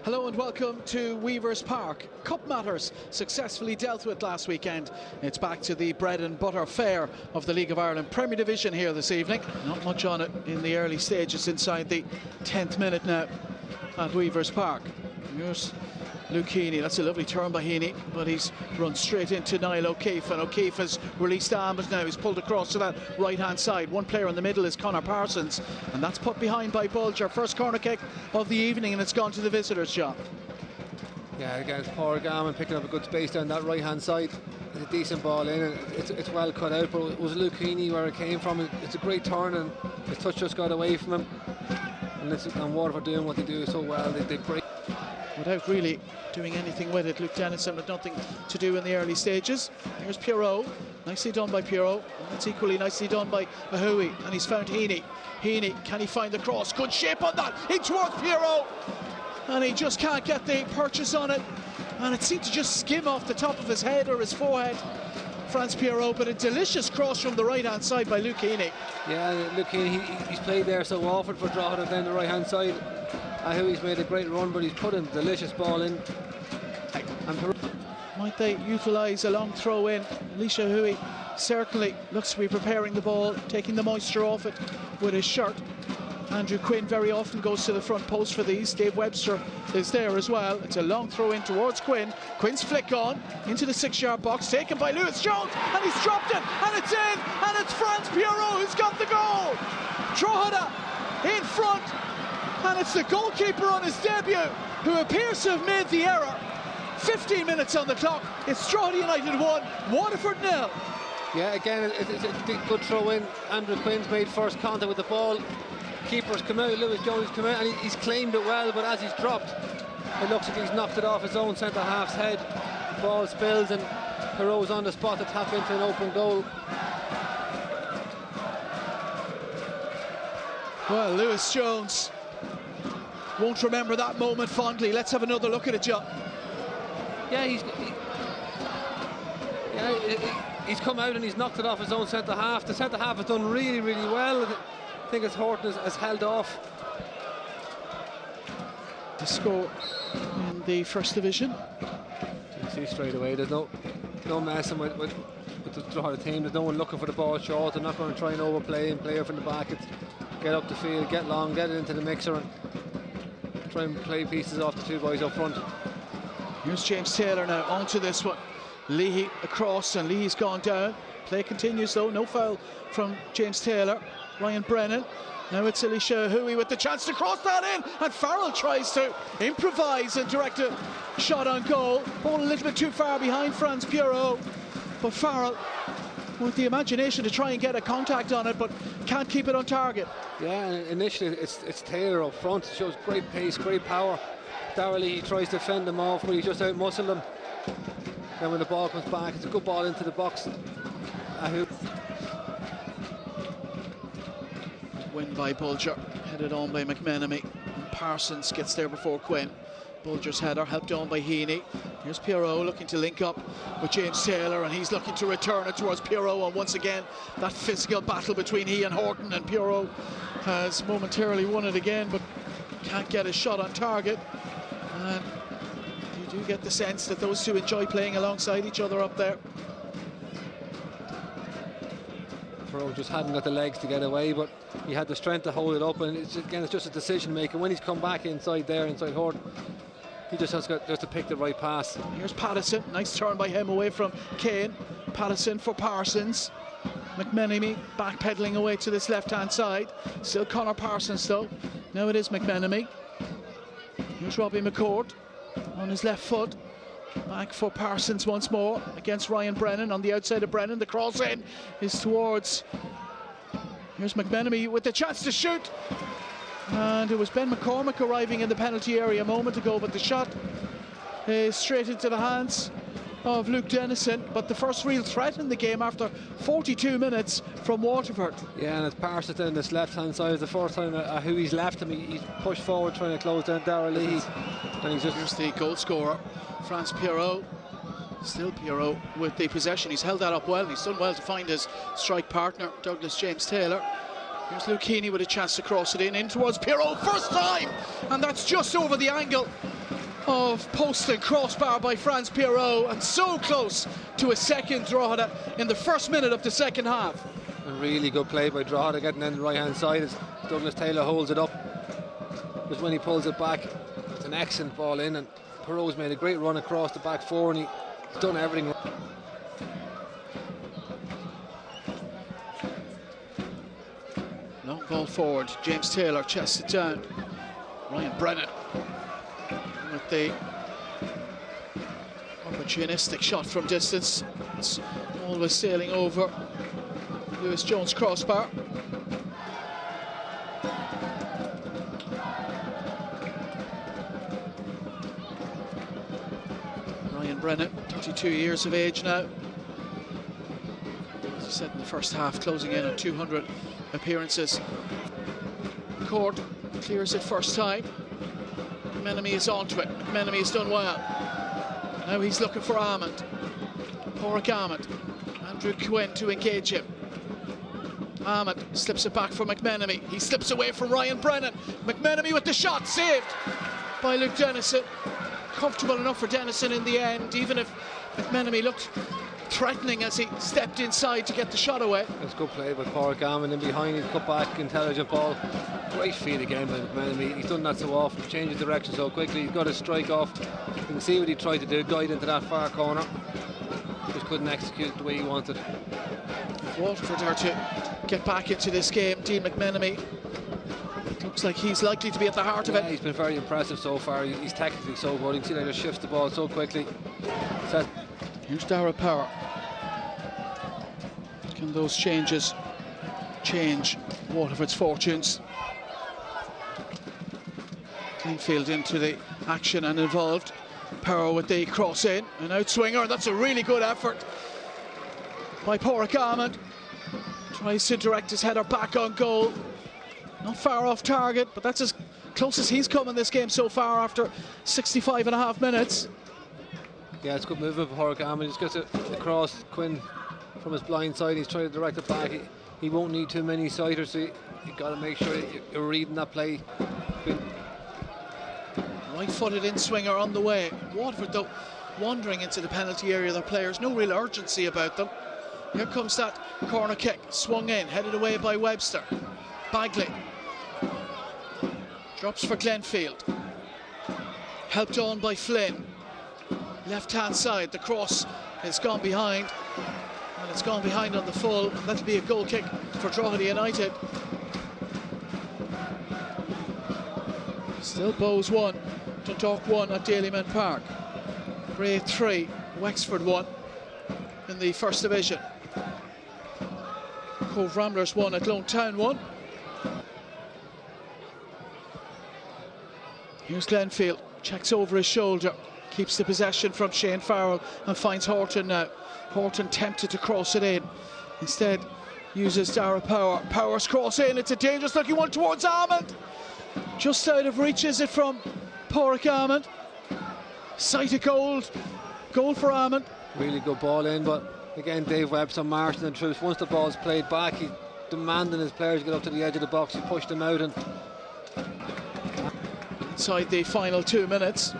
Hello and welcome to Weavers Park. Cup matters successfully dealt with last weekend. It's back to the bread and butter fare of the League of Ireland Premier Division here this evening. Not much on it in the early stages inside the 10th minute now at Weavers Park. Here's Luke Heaney. That's a lovely turn by Heaney, but he's run straight into Niall O'Keefe, and O'Keefe has released arms now. He's pulled across to that right hand side. One player in the middle is Conor Parsons, and that's put behind by Bulger. First corner kick of the evening, and it's gone to the visitors' shot. Yeah, again, it's Paul Garman picking up a good space down that right hand side. It's a decent ball in, and it's well cut out, but it was Luke Heaney where it came from. It's a great turn, and the touch just got away from him. And Waterford doing what they do so well, they break without really doing anything with it. Luke Dennison with nothing to do in the early stages. Here's Pierrot, nicely done by Pierrot. That's equally nicely done by Ahui, and he's found Heaney. Heaney, can he find the cross? Good shape on that, in towards Pierrot, and he just can't get the purchase on it, and it seemed to just skim off the top of his head or his forehead, Franz Pierrot. But a delicious cross from the right hand side by Luke Heaney. Yeah, Luke Heaney, he's played there so often for Drogheda down the right hand side. He's made a great run, but he's put a delicious ball in. Might they utilise a long throw in? Elisha Hui certainly looks to be preparing the ball, taking the moisture off it with his shirt. Andrew Quinn very often goes to the front post for these. Dave Webster is there as well. It's a long throw in towards Quinn. Quinn's flick on into the 6-yard box, taken by Lewis Jones, and he's dropped it, and it's in, and it's Franz Pierrot who's got the goal. Drogheda in front, and it's the goalkeeper on his debut who appears to have made the error. 15 minutes on the clock. It's Drogheda United 1, Waterford 0. Yeah, again, it's a good throw in. Andrew Quinn's made first contact with the ball. Keeper's come out, Lewis Jones come out, and he's claimed it well, but as he's dropped, it looks like he's knocked it off his own centre-half's head. The ball spills, and Pierrot's on the spot to tap into an open goal. Well, Lewis Jones won't remember that moment fondly. Let's have another look at it, John. Yeah, he's come out and he's knocked it off his own centre-half. The centre-half has done really, really well. I think it's Horton has held off. The score in the First Division. You see straight away, there's no messing with the Drogheda team. There's no one looking for the ball short. They're not going to try and overplay and play from the back. It's get up the field, get long, get it into the mixer, and try and play pieces off the two boys up front. Here's James Taylor now onto this one. Leahy across, and Leahy's gone down. Play continues though, no foul from James Taylor. Ryan Brennan. Now it's Elisha Hui with the chance to cross that in, and Farrell tries to improvise and direct a shot on goal. Ball a little bit too far behind Franz Pierrot, but Farrell with the imagination to try and get a contact on it, but can't keep it on target. Yeah, initially it's Taylor up front. It shows great pace, great power. Darrell he tries to fend them off, but he just out-muscled them. Then when the ball comes back, it's a good ball into the box. Win by Bulger, headed on by McMenemy. Parsons gets there before Quinn. Bulger's header helped on by Heaney. Here's Pierrot looking to link up with James Taylor, and he's looking to return it towards Pierrot, and once again that physical battle between he and Horton, and Pierrot has momentarily won it again but can't get a shot on target. And you do get the sense that those two enjoy playing alongside each other up there. Pierrot just hadn't got the legs to get away, but he had the strength to hold it up, and it's just a decision making. When he's come back inside Horton, he just has to pick the right pass. Here's Pattison, nice turn by him away from Kane. Pattison for Parsons. McMenemy backpedaling away to this left-hand side. Still Conor Parsons though. Now it is McMenemy. Here's Robbie McCord on his left foot. Back for Parsons once more against Ryan Brennan on the outside of Brennan. The cross in is towards. Here's McMenemy with the chance to shoot. And it was Ben McCormick arriving in the penalty area a moment ago, but the shot is straight into the hands of Luke Dennison. But the first real threat in the game after 42 minutes from Waterford. Yeah, and it's Parsons down this left-hand side. It's the first time Huey's left him. He's pushed forward trying to close down Darrell Leahy. And he's just... Here's the goal scorer, Franz Pierrot. Still Pierrot with the possession. He's held that up well, and he's done well to find his strike partner, Douglas James Taylor. Here's Luke Heaney with a chance to cross it in towards Pirot, first time, and that's just over the angle of post and crossbar by Franz Pirot, and so close to a second Drogheda in the first minute of the second half. A really good play by Drogheda, getting in the right hand side as Douglas Taylor holds it up. Just when he pulls it back, it's an excellent ball in, and Pirot's made a great run across the back four, and he's done everything. Long ball forward, James Taylor chests it down. Ryan Brennan with the opportunistic shot from distance. It's always sailing over Lewis Jones' crossbar. Ryan Brennan, 32 years of age now. As I said in the first half, closing in on 200 appearances. Court clears it first time. McMenemy is onto it. McMenemy has done well. Now he's looking for Armand. Porrick Armand. Andrew Quinn to engage him. Armand slips it back for McMenemy. He slips away from Ryan Brennan. McMenemy with the shot, saved by Luke Dennison. Comfortable enough for Dennison in the end, even if McMenemy looked threatening as he stepped inside to get the shot away. It's good play by Porrick Armand in behind. He's cut back, intelligent ball. Great feed again by McMenemy. He's done that so often, changes direction so quickly. He's got his strike off. You can see what he tried to do, guide into that far corner. Just couldn't execute the way he wanted. If Waterford are to get back into this game, Dean McMenemy, it looks like he's likely to be at the heart of it. He's been very impressive so far. He's technically so good. You can see that he just shifts the ball so quickly. So here's Dara Power. Can those changes change Waterford's fortunes? Greenfield into the action and involved. Power with the cross in, an outswinger. That's a really good effort by Porrick Armand. Tries to direct his header back on goal. Not far off target, but that's as close as he's come in this game so far after 65.5 minutes. Yeah, it's good movement for Porrick Armand. He just gets it across. Quinn from his blind side, he's trying to direct it back. He won't need too many sighters, so you've got to make sure you're reading that play. Right-footed in-swinger on the way. Waterford, though, wandering into the penalty area. Their players, no real urgency about them. Here comes that corner kick, swung in, headed away by Webster. Bagley drops for Glenfield. Helped on by Flynn. Left-hand side, the cross has gone behind. And it's gone behind on the full. That'll be a goal kick for Drogheda United. Still Bows 1, Dundalk 1 at Daleyman Park. Bray 3, Wexford 1 in the First Division. Cove Ramblers 1 at Lone Town 1. Here's Glenfield, checks over his shoulder, keeps the possession from Shane Farrell and finds Horton now. Horton tempted to cross it in, instead uses Dara Power. Power's cross in, it's a dangerous looking one towards Armand. Just out of reach is it from Porrick Armand. Sighted goal for Armand. Really good ball in, but again Dave Webster marshalling the troops. Once the ball's played back, he's demanding his players get up to the edge of the box. He pushed them out, and inside the final 2 minutes.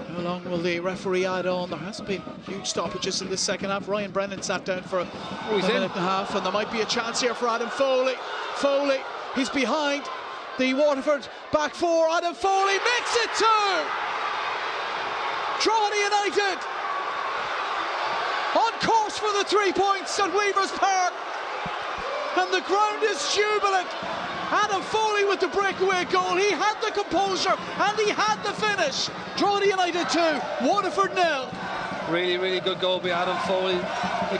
How long will the referee add on? There hasn't been huge stoppages in this second half. Ryan Brennan sat down for a minute and a half, and there might be a chance here for Adam Foley. Foley, he's behind the Waterford back four. Adam Foley makes it two! Drogheda United on course for the 3 points at Weavers Park, and the ground is jubilant. Adam Foley with the breakaway goal. He had the composure and he had the finish. Drogheda United 2, Waterford 0. Really, really good goal by Adam Foley.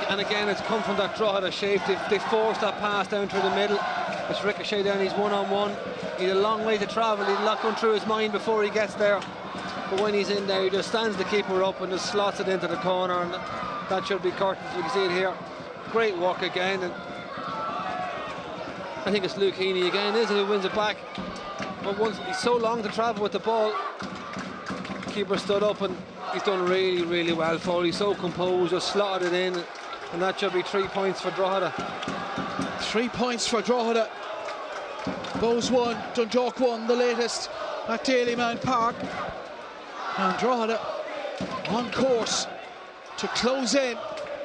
And again, it's come from that Drogheda shape. They forced that pass down through the middle. It's ricocheted down, he's one-on-one. He's a long way to travel. He's a lot going through his mind before he gets there. But when he's in there, he just stands the keeper up and just slots it into the corner. And that should be curtains. You can see it here. Great work again. And I think it's Luke Heaney again, isn't he, who wins it back. But once he's so long to travel with the ball, the keeper stood up and he's done really, really well. Foley's so composed, just slotted it in, and that should be 3 points for Drogheda. 3 points for Drogheda Bowes 1, Dundalk 1, the latest at Dalymount Park. And Drogheda on course to close in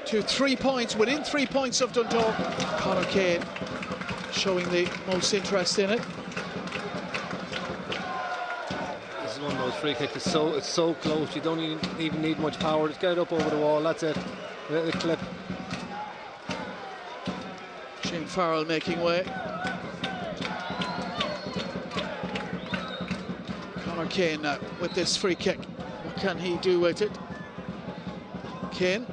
to 3 points, within 3 points of Dundalk. Conor Kane showing the most interest in it. This is one of those free kicks. It's so close. You don't even need much power. Just get it up over the wall. That's it. A little clip. Shane Farrell making way. Conor Kane now with this free kick. What can he do with it? Kane.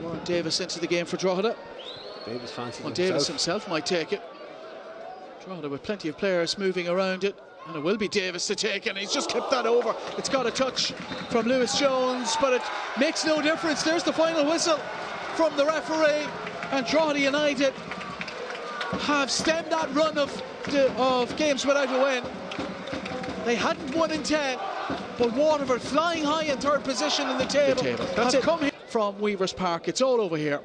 Warren Davis into the game for Drogheda. Davis fancies Well, Davis himself might take it. Drogheda with plenty of players moving around it. And it will be Davis to take it. And he's just kept that over. It's got a touch from Lewis Jones, but it makes no difference. There's the final whistle from the referee. And Drogheda United have stemmed that run of games without a win. They hadn't won in 10, but Waterford, flying high in third position in the table. That's come here from Weavers Park. It's all over here.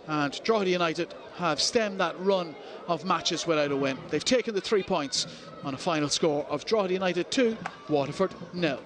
And Drogheda United have stemmed that run of matches without a win. They've taken the 3 points on a final score of Drogheda United 2, Waterford 0.